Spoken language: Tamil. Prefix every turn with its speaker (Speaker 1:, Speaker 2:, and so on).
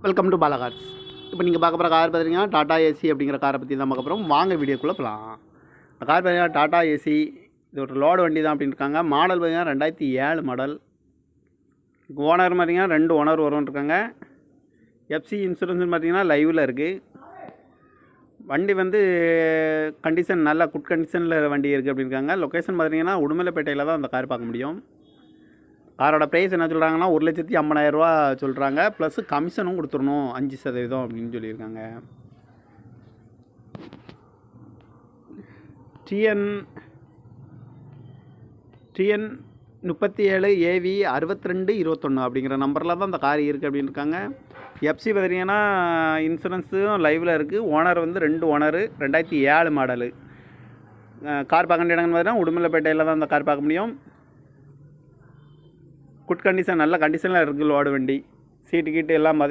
Speaker 1: Welcome to Bala cars. இப்போ நீங்கள் பார்க்க போகிற கார் பார்த்தீங்கன்னா டாடா ஏசி அப்படிங்கிற காரை பற்றி தான் பார்க்க போகிறோம். வாங்க வீடியோக்குள்ளே போகலாம். இந்த கார் பார்த்தீங்கன்னா டாடா ஏசி, இது ஒரு லோடு வண்டி தான் அப்படின்னு இருக்காங்க. மாடல் பார்த்தீங்கன்னா 2007 மாடல். ஓனர் பார்த்தீங்கன்னா 2 ஓனர் வரும்னு இருக்காங்க. எஃப்சி இன்சூரன்ஸ்னு பார்த்தீங்கன்னா லைவில் இருக்குது. வண்டி வந்து கண்டிஷன் நல்லா குட் கண்டிஷனில் வண்டி இருக்குது அப்படின்னு இருக்காங்க. லொக்கேஷன் பார்த்தீங்கன்னா உடுமலைப்பேட்டையில் தான் அந்த கார் பார்க்க முடியும். காரோட ப்ரைஸ் என்ன சொல்கிறாங்கன்னா 1,50,000 சொல்கிறாங்க. ப்ளஸ் கமிஷனும் கொடுத்துடணும் 5% அப்படின்னு சொல்லியிருக்காங்க. டிஎன் 37 AV 6221 அப்படிங்கிற நம்பரில் தான் அந்த கார் இருக்குது அப்படின்னு இருக்காங்க. எஃப்சி பார்த்தீங்கன்னா இன்சூரன்ஸும் லைவில் இருக்குது. ஓனர் வந்து 2 ஓனரு, 2007 மாடலு. கார் பார்க்க வேண்டிய இடங்கள்னு பார்த்தீங்கன்னா உடுமலைப்பேட்டையில் தான் அந்த கார் பார்க்க முடியும். குட் கண்டிஷன், நல்ல கண்டிஷனில் இருக்குது லோடு வண்டி. சீட்டு கீட்டு எல்லாம்